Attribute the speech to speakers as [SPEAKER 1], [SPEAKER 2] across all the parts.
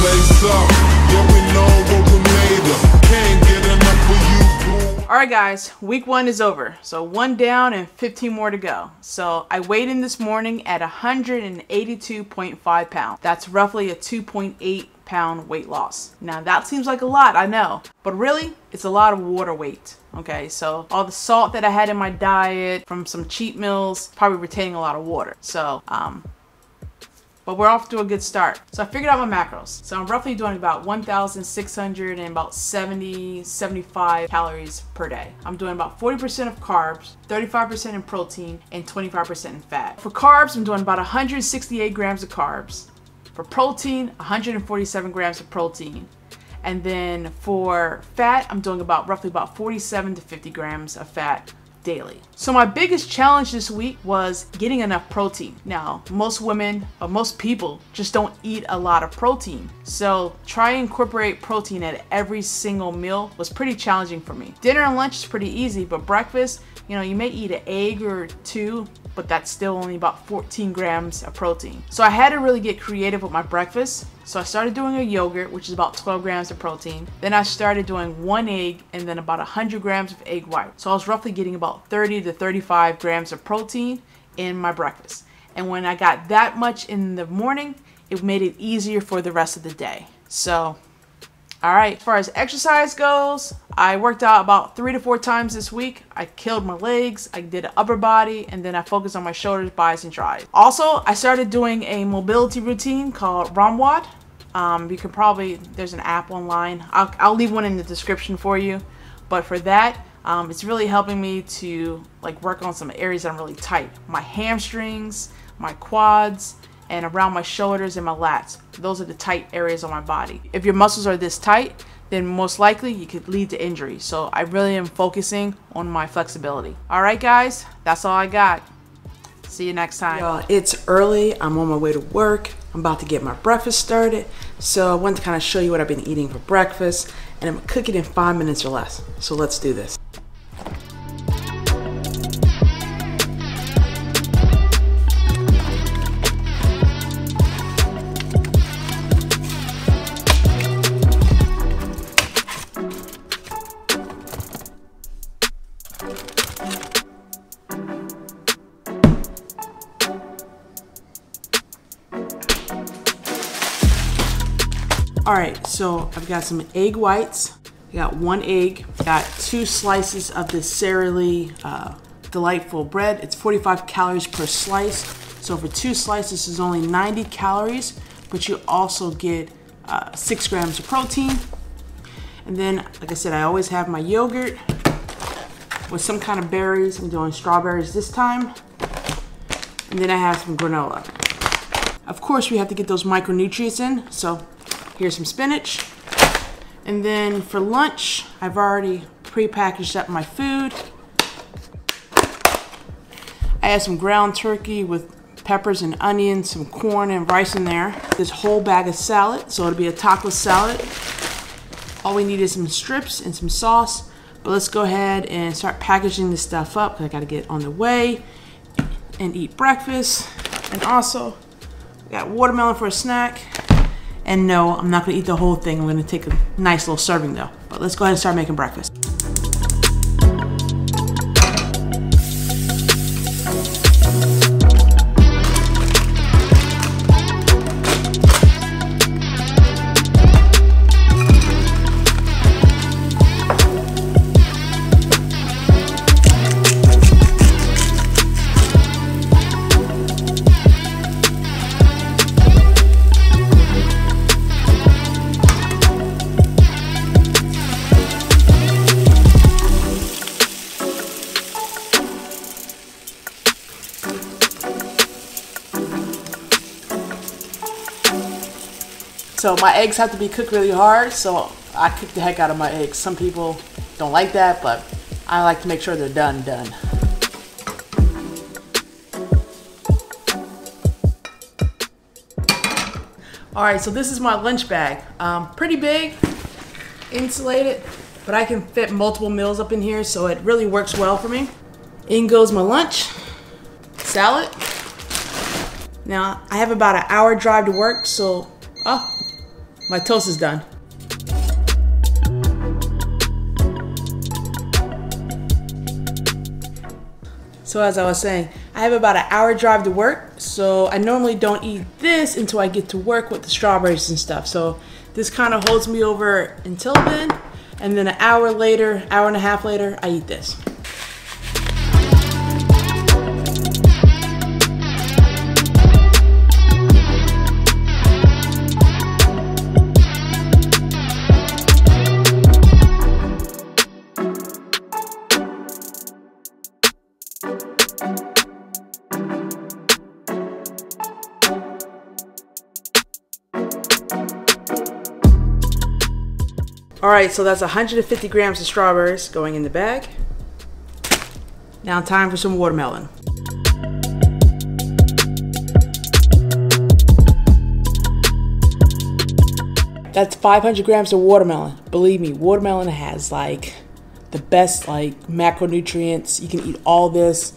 [SPEAKER 1] lace up. Yeah, we know what we made of. Can't get enough of you.
[SPEAKER 2] Alright guys, week 1 is over. So 1 down and 15 more to go. So I weighed in this morning at 182.5 pounds. That's roughly a 2.8 pound weight loss. Now that seems like a lot, I know, but really it's a lot of water weight. Okay, so all the salt that I had in my diet from some cheat meals, probably retaining a lot of water. So but we're off to a good start. So I figured out my macros. So I'm roughly doing about 1,600 and about 75 calories per day. I'm doing about 40% of carbs, 35% in protein, and 25% in fat. For carbs, I'm doing about 168 grams of carbs. For protein, 147 grams of protein. And then for fat, I'm doing roughly about 47 to 50 grams of fat daily. So my biggest challenge this week was getting enough protein. Now, most women, or most people, just don't eat a lot of protein. So try and incorporate protein at every single meal was pretty challenging for me. Dinner and lunch is pretty easy, but breakfast, you know, you may eat an egg or two, but that's still only about 14 grams of protein. So I had to really get creative with my breakfast. So I started doing a yogurt, which is about 12 grams of protein. Then I started doing 1 egg and then about 100 grams of egg white. So I was roughly getting about 30 to 35 grams of protein in my breakfast. And when I got that much in the morning, it made it easier for the rest of the day. So, all right, as far as exercise goes, I worked out about 3 to 4 times this week. I killed my legs, I did an upper body, and then I focused on my shoulders, bis, and tris. Also, I started doing a mobility routine called Ramwad. You can probably, there's an app online. I'll leave one in the description for you. But for that, it's really helping me to like work on some areas that I'm really tight. My hamstrings, my quads, and around my shoulders and my lats. Those are the tight areas on my body. If your muscles are this tight, then most likely you could lead to injury. So I really am focusing on my flexibility. All right, guys, that's all I got. See you next time.
[SPEAKER 3] Y'all, it's early. I'm on my way to work. I'm about to get my breakfast started. So I wanted to kind of show you what I've been eating for breakfast, and I'm gonna cook it in 5 minutes or less. So let's do this. All right, so I've got some egg whites. I got 1 egg. Got 2 slices of this Sara Lee delightful bread. It's 45 calories per slice. So for 2 slices is only 90 calories, but you also get 6 grams of protein. And then, like I said, I always have my yogurt with some kind of berries. I'm doing strawberries this time. And then I have some granola. Of course, we have to get those micronutrients in, so here's some spinach. And then for lunch, I've already pre-packaged up my food. I have some ground turkey with peppers and onions, some corn and rice in there. This whole bag of salad, so it'll be a taco salad. All we need is some strips and some sauce. But let's go ahead and start packaging this stuff up because I gotta get on the way and eat breakfast. And also, I got watermelon for a snack. And no, I'm not gonna eat the whole thing. I'm gonna take a nice little serving though. But let's go ahead and start making breakfast. So my eggs have to be cooked really hard, so I cook the heck out of my eggs. Some people don't like that, but I like to make sure they're done. All right, so this is my lunch bag. Pretty big, insulated, but I can fit multiple meals up in here, so it really works well for me. In goes my lunch, salad. Now, I have about an hour drive to work, so, My toast is done. So as I was saying, I have about an hour drive to work, so I normally don't eat this until I get to work with the strawberries and stuff. So this kind of holds me over until then, and then an hour later, hour and a half later, I eat this. All right, so that's 150 grams of strawberries going in the bag. Now time for some watermelon. That's 500 grams of watermelon. Believe me, watermelon has like the best like macronutrients. You can eat all this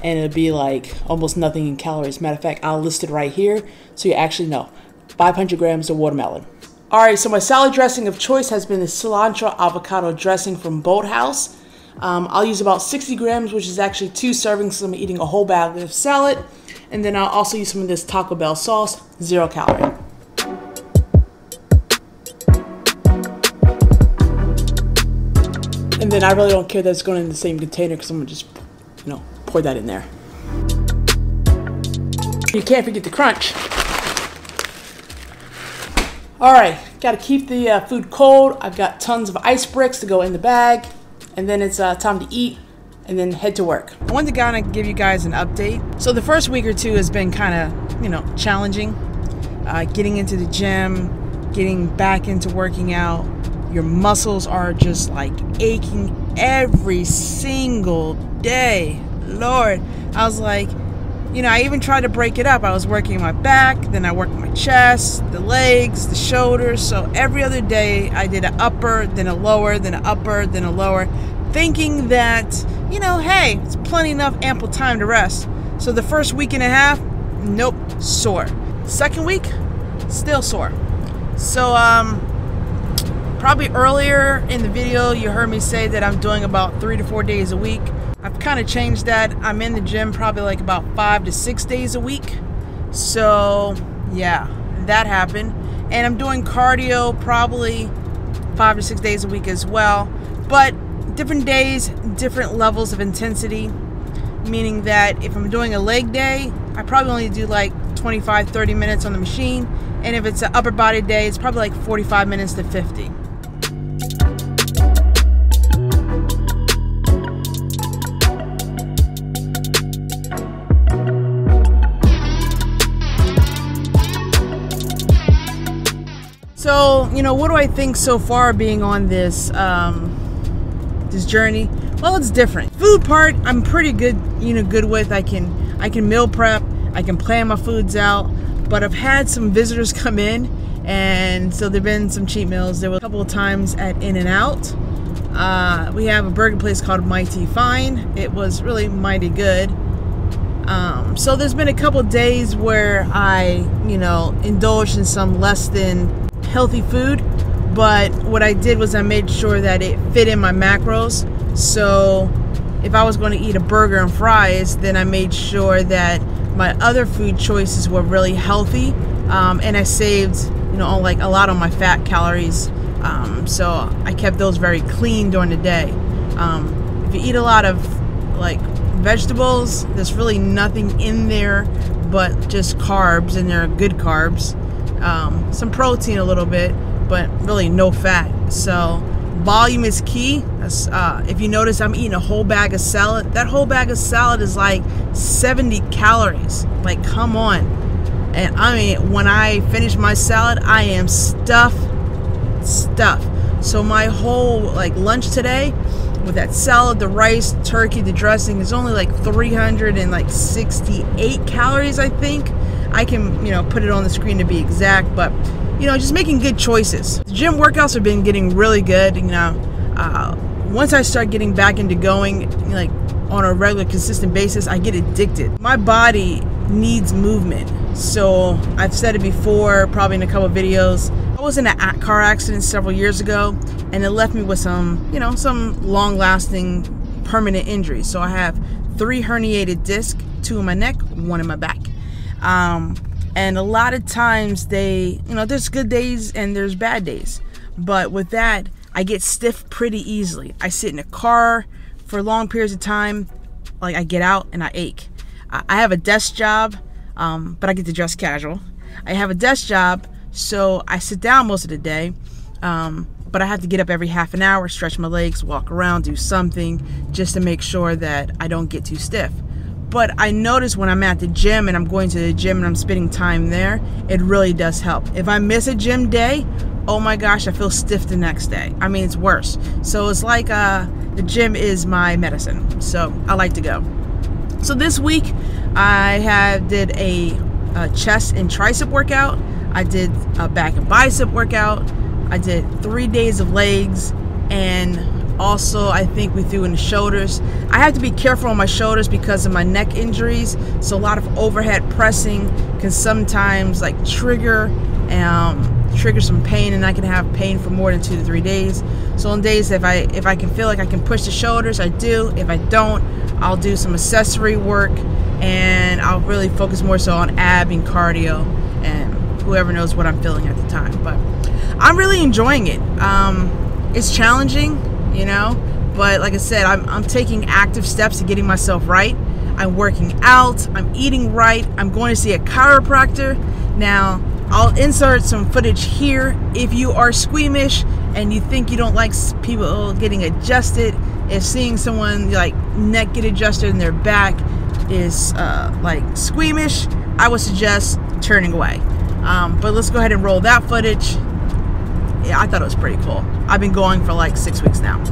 [SPEAKER 3] and it'll be like almost nothing in calories. Matter of fact, I'll list it right here so you actually know. 500 grams of watermelon. All right, so my salad dressing of choice has been the cilantro avocado dressing from Boathouse. I'll use about 60 grams, which is actually 2 servings, so I'm eating a whole bag of salad. And then I'll also use some of this Taco Bell sauce, 0 calorie. And then I really don't care that it's going in the same container because I'm gonna just, pour that in there. You can't forget the crunch. All right, gotta keep the food cold. I've got tons of ice bricks to go in the bag, and then it's time to eat and then head to work. I wanted to kind of give you guys an update. So the first week or two has been kind of, challenging. Getting into the gym, getting back into working out. Your muscles are just like aching every single day. Lord, I was like, I even tried to break it up. I was working my back, then I worked my chest, the legs, the shoulders. So every other day I did an upper, then a lower, then an upper, then a lower, thinking that, hey, it's plenty enough ample time to rest. So the first week and a half, nope, sore. Second week, still sore. So probably earlier in the video you heard me say that I'm doing about 3 to 4 days a week. I've kind of changed that. I'm in the gym probably like about 5 to 6 days a week. So yeah, that happened. And I'm doing cardio probably 5 to 6 days a week as well. But different days, different levels of intensity. Meaning that if I'm doing a leg day, I probably only do like 25, 30 minutes on the machine. And if it's an upper body day, it's probably like 45 minutes to 50. So, what do I think so far being on this this journey? Well, it's different. Food part, I'm pretty good, good with. I can meal prep, I can plan my foods out, but I've had some visitors come in, and so there've been some cheat meals. There were a couple of times at In-N-Out. We have a burger place called Mighty Fine. It was really mighty good. So there's been a couple of days where I, indulged in some less than healthy food, but what I did was I made sure that it fit in my macros. So if I was going to eat a burger and fries, then I made sure that my other food choices were really healthy, and I saved like a lot on my fat calories, so I kept those very clean during the day. If you eat a lot of like vegetables, there's really nothing in there but just carbs, and they're good carbs. Some protein a little bit, but really no fat. So volume is key. If you notice, I'm eating a whole bag of salad. That whole bag of salad is like 70 calories. Like, come on. And I mean, when I finish my salad, I am stuffed. So my whole like lunch today with that salad, the rice, turkey, the dressing is only like 368 calories, I think. I can, put it on the screen to be exact, but, just making good choices. The gym workouts have been getting really good. Once I start getting back into going, like on a regular, consistent basis, I get addicted. My body needs movement. So I've said it before, probably in a couple of videos. I was in a car accident several years ago, and it left me with some, you know, some long-lasting permanent injuries. So I have 3 herniated discs, 2 in my neck, 1 in my back. And a lot of times there's good days and there's bad days. But with that, I get stiff pretty easily. I sit in a car for long periods of time. Like, I get out and I ache. I have a desk job, but I get to dress casual. I have a desk job, so I sit down most of the day, but I have to get up every half an hour, stretch my legs, walk around, do something just to make sure that I don't get too stiff. But I notice when I'm at the gym and I'm going to the gym and I'm spending time there, it really does help. If I miss a gym day, oh my gosh, I feel stiff the next day. I mean, it's worse. So it's like the gym is my medicine. So I like to go. So this week I did a chest and tricep workout. I did a back and bicep workout. I did 3 days of legs, and also I think we threw in the shoulders. I have to be careful on my shoulders because of my neck injuries, so a lot of overhead pressing can sometimes like trigger some pain, and I can have pain for more than 2 to 3 days. So on days if I can feel like I can push the shoulders, I do. If I don't, I'll do some accessory work, and I'll really focus more so on ab and cardio, and whoever knows what I'm feeling at the time. But I'm really enjoying it. It's challenging, you know, but like I said, I'm taking active steps to getting myself right. I'm working out, I'm eating right, I'm going to see a chiropractor. Now, I'll insert some footage here. If you are squeamish and you think you don't like people getting adjusted, if seeing someone like neck get adjusted in their back is like squeamish, I would suggest turning away. But let's go ahead and roll that footage. Yeah, I thought it was pretty cool. I've been going for like 6 weeks now.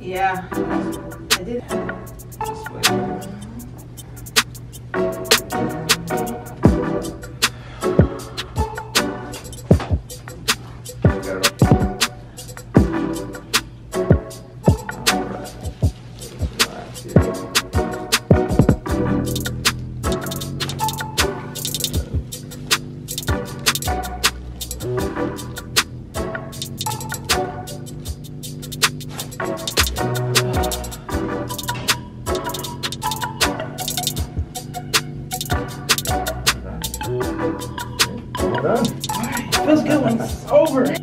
[SPEAKER 3] Yeah, I did.
[SPEAKER 4] Done.
[SPEAKER 3] Alright, feels good when it's over.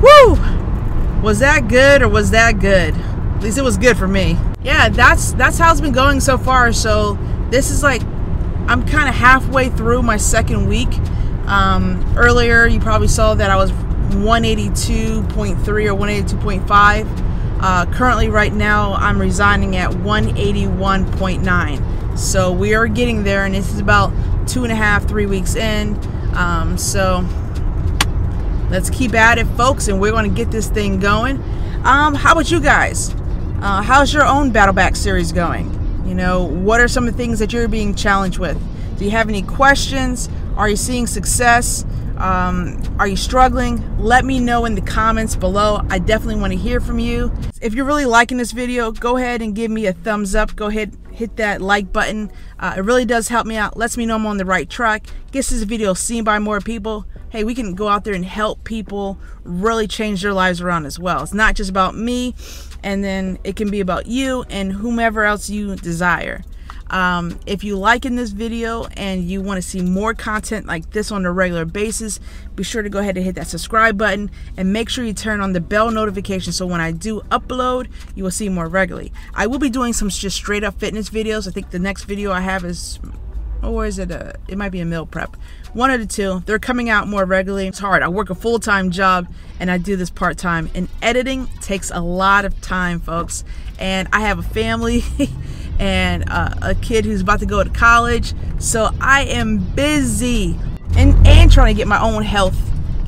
[SPEAKER 3] Woo! Was that good or was that good? At least it was good for me. Yeah, that's how it's been going so far. So this is like, I'm kind of halfway through my second week. Earlier you probably saw that I was 182.3 or 182.5. Currently right now I'm resigning at 181.9. So we are getting there, and this is about 2.5, 3 weeks in. So let's keep at it, folks, and we're going to get this thing going. How about you guys? How's your own battle back series going? You know, what are some of the things that you're being challenged with? Do you have any questions? Are you seeing success?
[SPEAKER 2] Are you struggling? Let me know in the comments below. I definitely want to hear from you. If you're really liking this video, go ahead and give me a thumbs up. Go ahead, hit that like button. It really does help me out. Lets me know I'm on the right track. Gets this video seen by more people. Hey, we can go out there and help people really change their lives around as well. It's not just about me, and then it can be about you and whomever else you desire. If you liking this video and you want to see more content like this on a regular basis, be sure to go ahead and hit that subscribe button and make sure you turn on the bell notification so when I do upload, you will see more regularly. I will be doing some just straight up fitness videos. I think the next video I have is, or is it it might be a meal prep. One of the two. They're coming out more regularly. It's hard. I work a full-time job and I do this part-time, and editing takes a lot of time, folks. And I have a family and a kid who's about to go to college, so I am busy and trying to get my own health,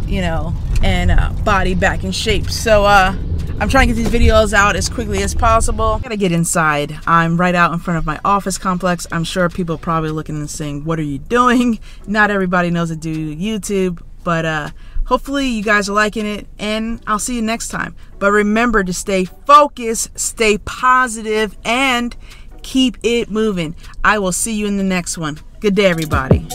[SPEAKER 2] you know, and body back in shape. So I'm trying to get these videos out as quickly as possible. I gotta get inside. I'm right out in front of my office complex. I'm sure people are probably looking and saying, what are you doing? Not everybody knows to do YouTube, but hopefully you guys are liking it, and I'll see you next time. But remember to stay focused, stay positive, and keep it moving. I will see you in the next one. Good day, everybody.